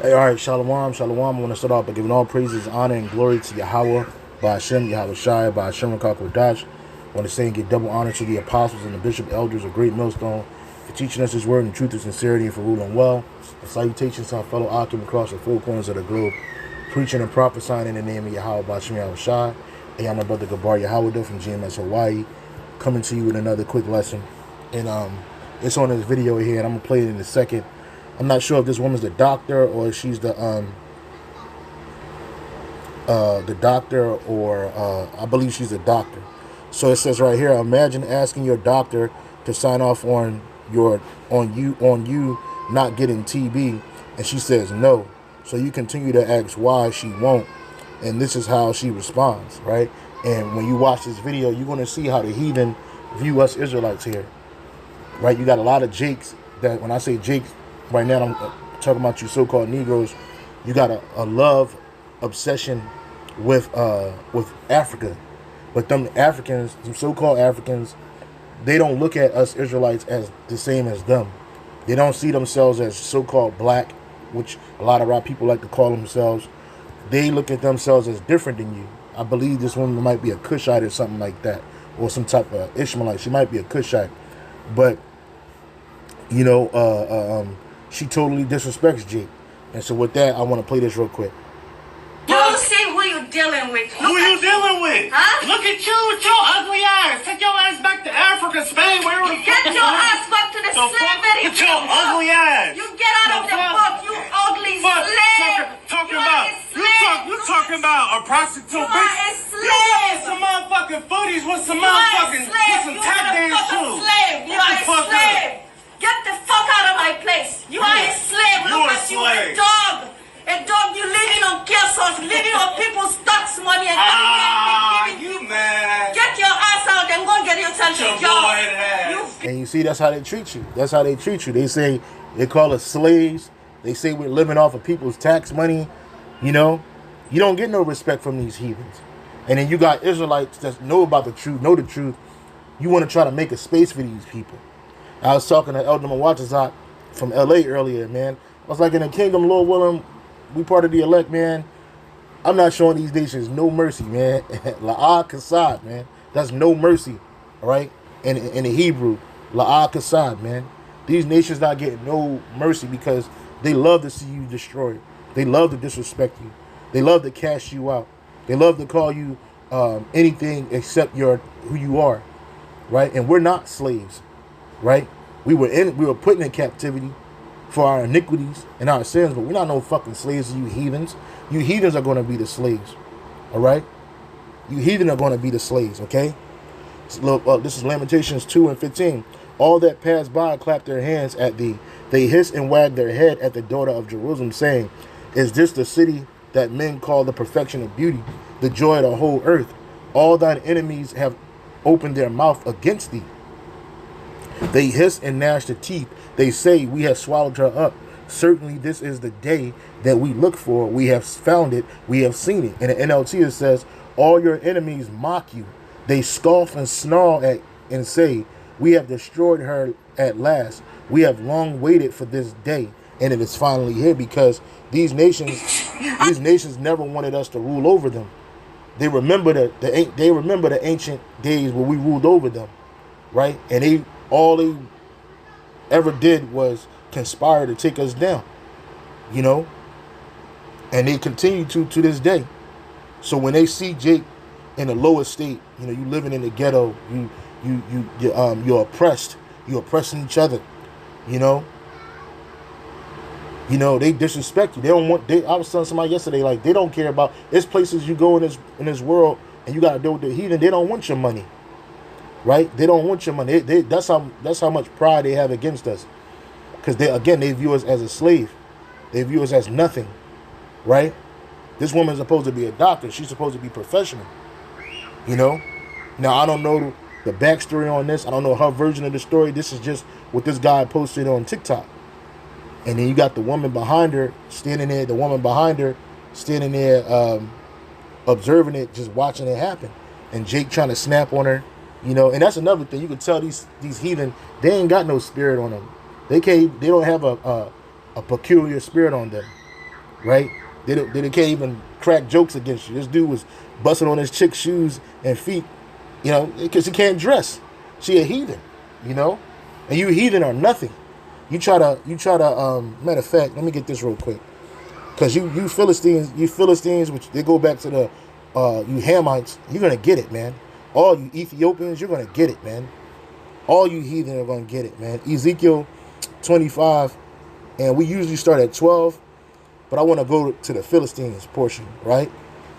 Hey, all right, shalom, shalom. I want to start off by giving all praises, honor, and glory to Yahweh, by Hashem, Yahweh Shai, by Hashem, Rakakwadash. I want to say and give double honor to the apostles and the bishop elders of Great Millstone for teaching us His word in truth and sincerity and for ruling well. And salutations to our fellow occupants across the four corners of the globe, preaching and prophesying in the name of Yahweh, by Hashem, Yahweh Shai. Hey, I'm my brother Gabar Yahweh from GMS Hawaii, coming to you with another quick lesson. And it's on this video here, and I'm going to play it in a second. I'm not sure if this woman's the doctor or if she's the doctor, or I believe she's a doctor. So it says right here, imagine asking your doctor to sign off on you not getting TB, and she says no. So you continue to ask why she won't, and this is how she responds, right? And when you watch this video, you're going to see how the heathen view us Israelites here, right? You got a lot of Jakes that, when I say Jake, right now I'm talking about you so-called Negroes. You got a love obsession with Africa, but them Africans, some so-called Africans, they don't look at us Israelites as the same as them. They don't see themselves as so-called black, which a lot of our people like to call themselves. They look at themselves as different than you. I believe this woman might be a Cushite or something like that, or some type of Ishmaelite. She might be a Cushite, but you know, she totally disrespects Jake. And so with that, I want to play this real quick. You don't see who you dealing with. Who you dealing with? Huh? Look at you with your ugly ass. Take your ass back to Africa, Spain, wherever the fuck Get your ass back to the slavery. Get your ugly ass. You get out of the book, you ugly slave. Talking You about are a slave. you talking about a prostitute You bitch. are a You slave. some motherfucking footies with some You are a motherfucking slave. some You tap are a dance fucking shoes. slave. You Get are the a fuck slave. Get the fuck out of my place. You are a slave. You Look a at you, a slave. dog. A dog, you living on chaos, living on people's tax money and You mad. Get your ass out and go get yourself Your a job. boy ass. And you see, that's how they treat you. That's how they treat you. They say, they call us slaves. They say we're living off of people's tax money. You know, you don't get no respect from these heathens. And then you got Israelites that know about the truth, know the truth. You want to try to make a space for these people. I was talking to Elder Mwatazak from LA earlier, man. I was like, in the kingdom, Lord willing, we part of the elect, man. I'm not showing these nations no mercy, man. La'ah kasad, man. That's no mercy, all right? In the Hebrew, la'ah kasad, man. These nations not getting no mercy because they love to see you destroyed. They love to disrespect you. They love to cast you out. They love to call you anything except who you are, right? And we're not slaves, right? We were put in captivity for our iniquities and our sins, but we're not no fucking slaves to you heathens. You heathens are going to be the slaves, all right? You heathen are going to be the slaves, okay? This is Lamentations 2:15. All that pass by clap their hands at thee. They hiss and wag their head at the daughter of Jerusalem, saying, is this the city that men call the perfection of beauty, the joy of the whole earth? All thine enemies have opened their mouth against thee. They hiss and gnash their teeth. They say, we have swallowed her up. Certainly this is the day that we look for. We have found it. We have seen it. In the NLT it says, all your enemies mock you. They scoff and snarl at and say, we have destroyed her at last. We have long waited for this day, and it is finally here, because these nations never wanted us to rule over them. They remember the ancient days where we ruled over them, right? And all they ever did was conspire to take us down, you know, and they continue to this day. So when they see Jake in the lowest state, you know, you living in the ghetto, you're oppressed, you're oppressing each other, you know, they disrespect you. They don't want. I was telling somebody yesterday, like, they don't care about. There's places you go in this world and you got to deal with the heathen. They don't want your money, right? They don't want your money. That's how much pride they have against us, because they view us as a slave. They view us as nothing, right? This woman's supposed to be a doctor. She's supposed to be professional, you know. Now I don't know the backstory on this. I don't know her version of the story. This is just what this guy posted on TikTok. And then you got the woman behind her standing there. The woman behind her standing there, observing it, just watching it happen. And Jake trying to snap on her, you know. And that's another thing. You can tell these heathen, they ain't got no spirit on them. They don't have a peculiar spirit on them. right? They can't even crack jokes against you. This dude was busting on his chick's shoes and feet, you know, because he can't dress. She a heathen, you know, and you heathen are nothing. You try to matter of fact, let me get this real quick, because you Philistines, which they go back to the you Hamites, you're gonna get it, man. All you Ethiopians, you're gonna get it, man. All you heathen are gonna get it, man. Ezekiel 25, and we usually start at 12, but I want to go to the Philistines portion, right?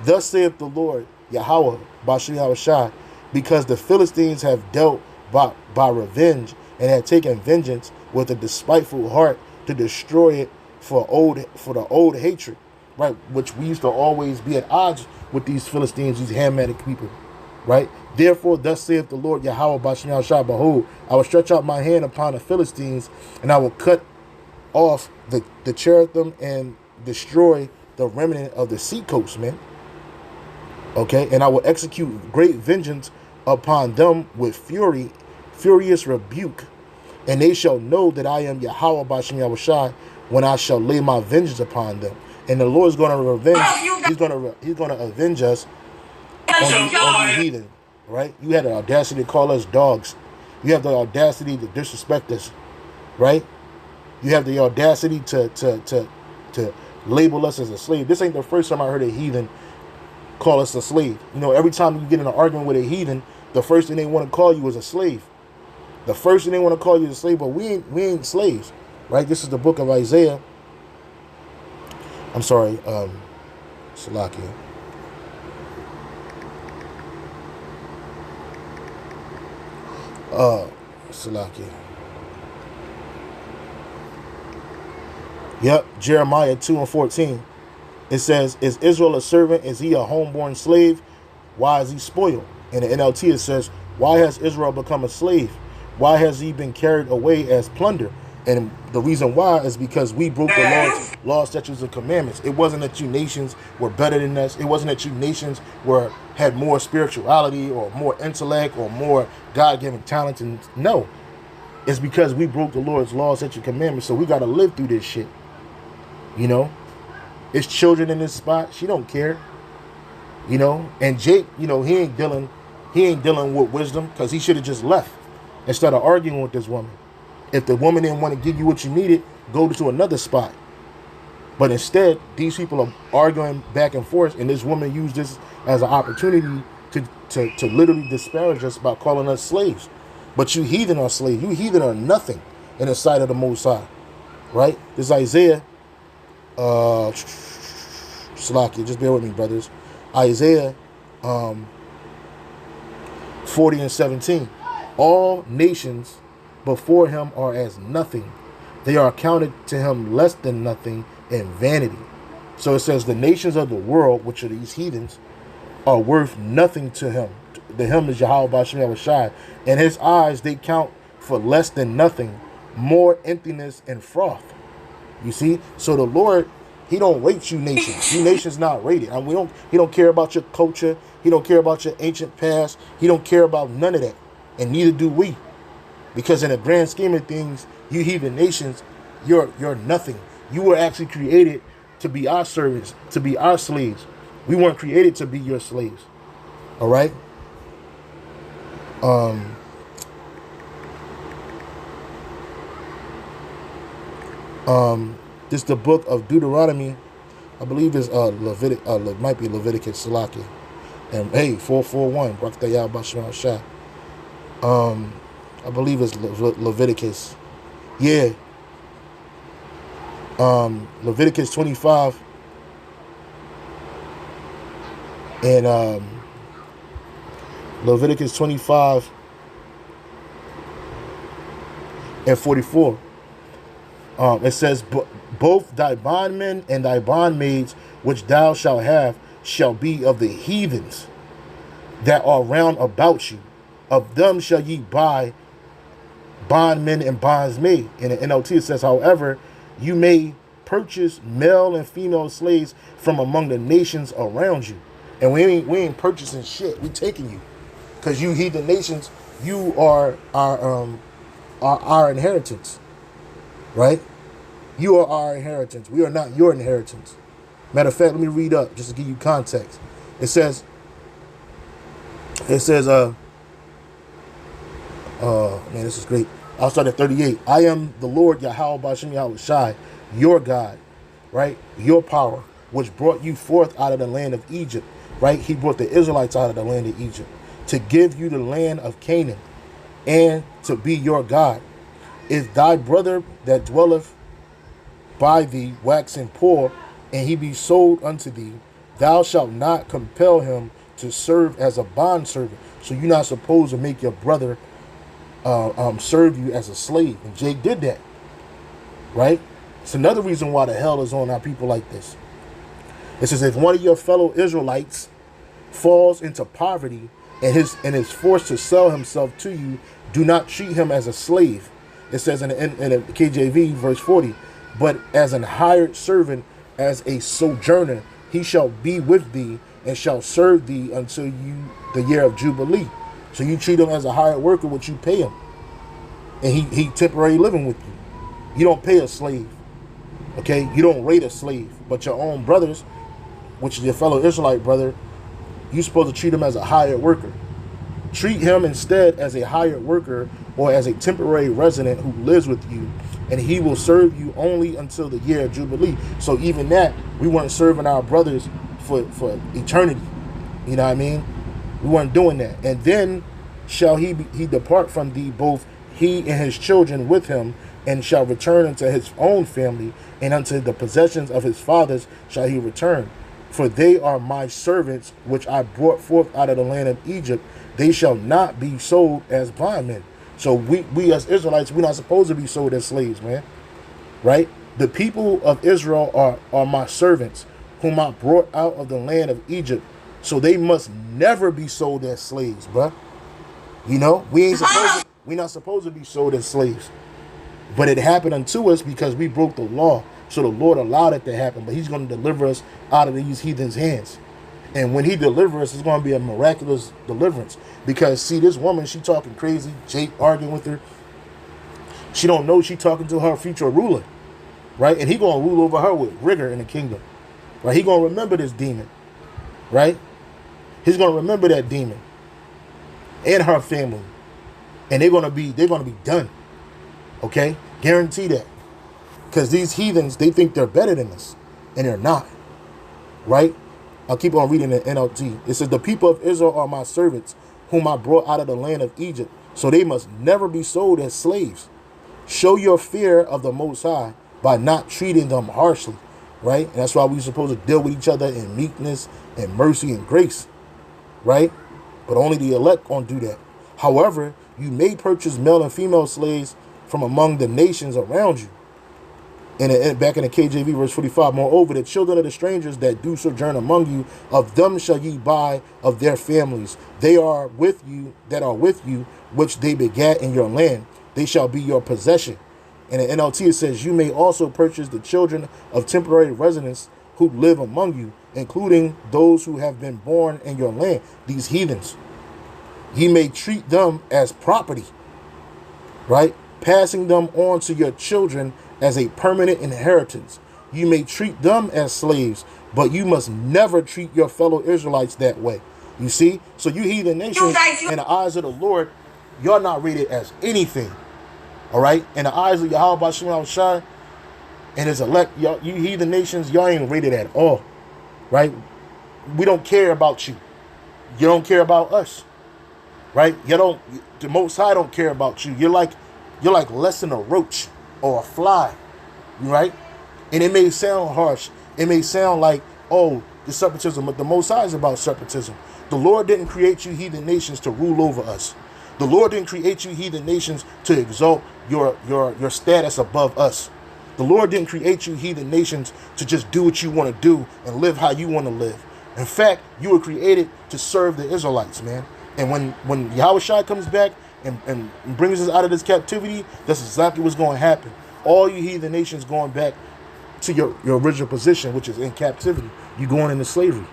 Thus saith the Lord Yahweh, Bashem Yahushua, because the Philistines have dealt by revenge and have taken vengeance with a despiteful heart to destroy it for the old hatred, right? Which we used to always be at odds with these Philistines, these Hamitic people, right? Therefore, thus saith the Lord Yahweh, Bashem Yahushua, behold, I will stretch out my hand upon the Philistines, and I will cut off the cherubim and destroy the remnant of the seacoast, man. Okay, and I will execute great vengeance upon them with furious rebuke, and they shall know that I am Yahweh Bashem Yahushua when I shall lay my vengeance upon them. And the Lord is going to revenge. He's going to avenge us on the heathen, right? You had the audacity to call us dogs. You have the audacity to disrespect us, right? You have the audacity to label us as a slave. This ain't the first time I heard a heathen call us a slave. You know, every time you get in an argument with a heathen, the first thing they want to call you is a slave. The first thing they want to call you is a slave, but we ain't slaves, right? This is the book of Isaiah. I'm sorry, Salakia. Salakia. Yep, Jeremiah 2:14. It says, is Israel a servant? Is he a homeborn slave? Why is he spoiled? In the NLT it says, why has Israel become a slave? Why has he been carried away as plunder? And the reason why is because we broke the Lord's laws, statutes, and commandments. It wasn't that you nations were better than us. It wasn't that you nations had more spirituality or more intellect or more God-given talent. And no, it's because we broke the Lord's laws, statutes, and commandments. So we got to live through this shit. You know, it's children in this spot. She don't care. You know, and Jake, you know, he ain't dealing with wisdom, because he should have just left instead of arguing with this woman. If the woman didn't want to give you what you needed, go to another spot. But instead, these people are arguing back and forth, and this woman used this as an opportunity to literally disparage us by calling us slaves. But you heathen are slaves. You heathen are nothing in the sight of the Most High. Right? This is Isaiah. Salakia, just bear with me, brothers. Isaiah 40:17. All nations before him are as nothing. They are accounted to him less than nothing and vanity. So it says the nations of the world, which are these heathens, are worth nothing to him. The him is Yahweh Bashem Yahushua. In his eyes they count for less than nothing, more emptiness and froth. You see? So the Lord, he don't rate you nations. You nations not rated. I mean, he don't care about your culture. He don't care about your ancient past. He don't care about none of that. And neither do we. Because in the grand scheme of things, you heathen nations, you're nothing. You were actually created to be our servants, to be our slaves. We weren't created to be your slaves. All right? This is the book of Deuteronomy. I believe it's might be Leviticus, Salakia. And hey, 441, Brakhtayah Bashem Shah. I believe it's Leviticus. Yeah. Leviticus 25 and Leviticus 25 and 44. It says, both thy bondmen and thy bondmaids which thou shalt have shall be of the heathens that are round about you. Of them shall ye buy bondmen and bondsmaid. In the NLT it says, however, you may purchase male and female slaves from among the nations around you. And we ain't purchasing shit. We taking you, because you heathen nations, you are our inheritance, right? You are our inheritance. We are not your inheritance. Matter of fact, let me read up just to give you context. It says, man, this is great. I'll start at 38. I am the Lord Yahweh Bashem Yahweh Shai, your God, right? Your power, which brought you forth out of the land of Egypt, right? He brought the Israelites out of the land of Egypt to give you the land of Canaan and to be your God. If thy brother that dwelleth by thee waxen poor, and he be sold unto thee, thou shalt not compel him to serve as a bondservant. So you're not supposed to make your brother serve you as a slave. And Jake did that, right? It's another reason why the hell is on our people like this. It says, if one of your fellow Israelites falls into poverty and is forced to sell himself to you, do not treat him as a slave. It says in the KJV, verse 40, but as an hired servant, as a sojourner, he shall be with thee and shall serve thee until the year of Jubilee. So you treat him as a hired worker, which you pay him. And he temporarily living with you. You don't pay a slave. Okay? You don't rate a slave. But your own brothers, which is your fellow Israelite brother, you're supposed to treat him as a hired worker. Treat him instead as a hired worker or as a temporary resident who lives with you, and he will serve you only until the year of Jubilee. So even that, we weren't serving our brothers for eternity. You know what I mean? We weren't doing that. And then shall he depart from thee, both he and his children with him, and shall return unto his own family, and unto the possessions of his fathers shall he return. For they are my servants, which I brought forth out of the land of Egypt. They shall not be sold as bondmen. So we as Israelites, we're not supposed to be sold as slaves, man. Right? The people of Israel are my servants, whom I brought out of the land of Egypt. So they must never be sold as slaves, bruh. You know, we're not supposed to be sold as slaves. But it happened unto us because we broke the law. So the Lord allowed it to happen. But he's going to deliver us out of these heathens' hands. And when he delivers us, it's going to be a miraculous deliverance. Because, see, this woman, she talking crazy. Jake arguing with her. She don't know she talking to her future ruler. Right? And he going to rule over her with rigor in the kingdom. Right? He going to remember this demon. Right? He's going to remember that demon. And her family. And they're going to be done. Okay? Guarantee that. Because these heathens, they think they're better than us. And they're not. Right? I'll keep on reading the NLT. It says, the people of Israel are my servants, whom I brought out of the land of Egypt. So they must never be sold as slaves. Show your fear of the Most High by not treating them harshly. Right? And that's why we're supposed to deal with each other in meekness and mercy and grace. Right? But only the elect gonna do that. However, you may purchase male and female slaves from among the nations around you. And back in the KJV, verse 45, moreover, the children of the strangers that do sojourn among you, of them shall ye buy of their families. They are with you, which they begat in your land. They shall be your possession. In the NLT, it says, you may also purchase the children of temporary residents who live among you, including those who have been born in your land, these heathens. Ye may treat them as property, right? Passing them on to your children as a permanent inheritance. You may treat them as slaves, but you must never treat your fellow Israelites that way. You see? So you heathen nations, in the eyes of the Lord, you're not rated as anything. All right? In the eyes of Yahweh Bashem Shai and his elect, you heathen nations, y'all ain't rated at all. Right? We don't care about you. You don't care about us. Right? The Most High don't care about you. You're like less than a roach or a fly, right? And it may sound harsh. It may sound like, oh, the separatism, but the Most High is about separatism. The Lord didn't create you heathen nations to rule over us. The Lord didn't create you heathen nations to exalt your status above us. The Lord didn't create you heathen nations to just do what you want to do and live how you want to live. In fact, you were created to serve the Israelites, man. And when Yahweh Shai comes back and brings us out of this captivity, that's exactly what's going to happen. All you heathen nations going back to your original position, which is in captivity. You going into slavery,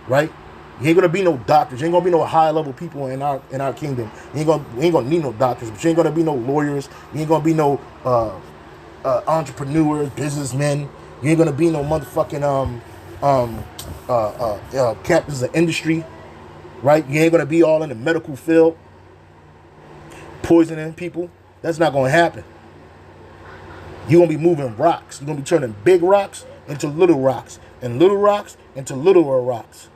right? You ain't gonna be no doctors. You ain't gonna be no high level people in our kingdom. We ain't gonna need no doctors. But you ain't gonna be no lawyers. You ain't gonna be no entrepreneurs, businessmen. You ain't gonna be no motherfucking captains of industry, right? You ain't gonna be all in the medical field, poisoning people. That's not gonna happen. You're gonna be moving rocks. You're gonna be turning big rocks into little rocks, and little rocks into littler rocks.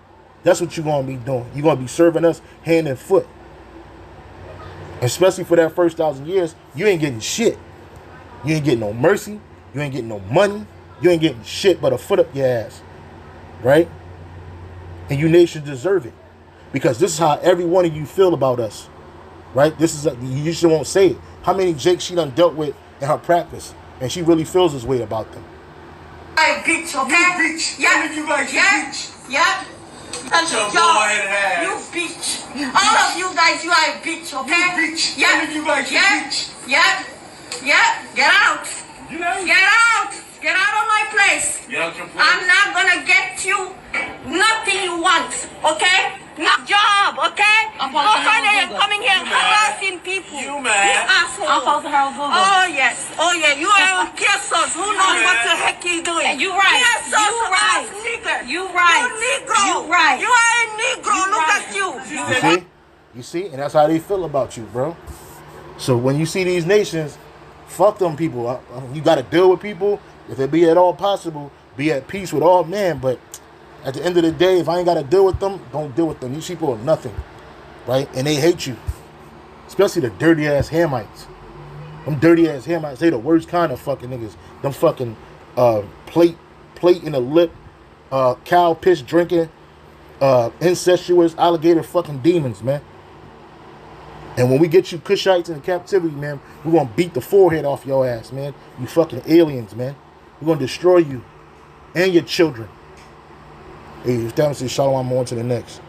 That's what you're gonna be doing. You're gonna be serving us hand and foot. Especially for that first 1,000 years, you ain't getting shit. You ain't getting no mercy. You ain't getting no money. You ain't getting shit but a foot up your ass. Right? And you nations deserve it. Because this is how every one of you feel about us. Right? This is, you just won't say it. How many Jakes she done dealt with in her practice, and she really feels this way about them. I bitch, okay? You bitch. Yeah. You like Yeah. bitch. Yeah. That's Your your job. boy ass. You bitch. All of you guys, you are a bitch, okay? You bitch. Yeah. You like Yeah. bitch. Yeah. Yeah. Get out. You know? Get out. Get out of my place. Get out your place. I'm not gonna get you nothing you want, okay? Not job, okay? I'm No supposed to further have you're Google. coming here You mad? harassing people. You mad? You asshole. I'm supposed to have Google. Oh yes. Oh yeah. You are on Pesos. Who knows what the heck you doing? Yeah, you right. Pesos, You right. nigger. You right. You Negro. You right. You are a Negro. You Look right. at you. You see? You see? And that's how they feel about you, bro. So when you see these nations, fuck them people. You got to deal with people. If it be at all possible, be at peace with all men. But at the end of the day, if I ain't got to deal with them, don't deal with them. These people are nothing, right? And they hate you. Especially the dirty-ass Hamites. Them dirty-ass Hamites, they the worst kind of fucking niggas. Them fucking plate in the lip, cow piss drinking, incestuous alligator fucking demons, man. And when we get you Cushites in captivity, man, we're going to beat the forehead off your ass, man. You fucking aliens, man. We're going to destroy you and your children. Hey, if that was shalom, I'm on to the next.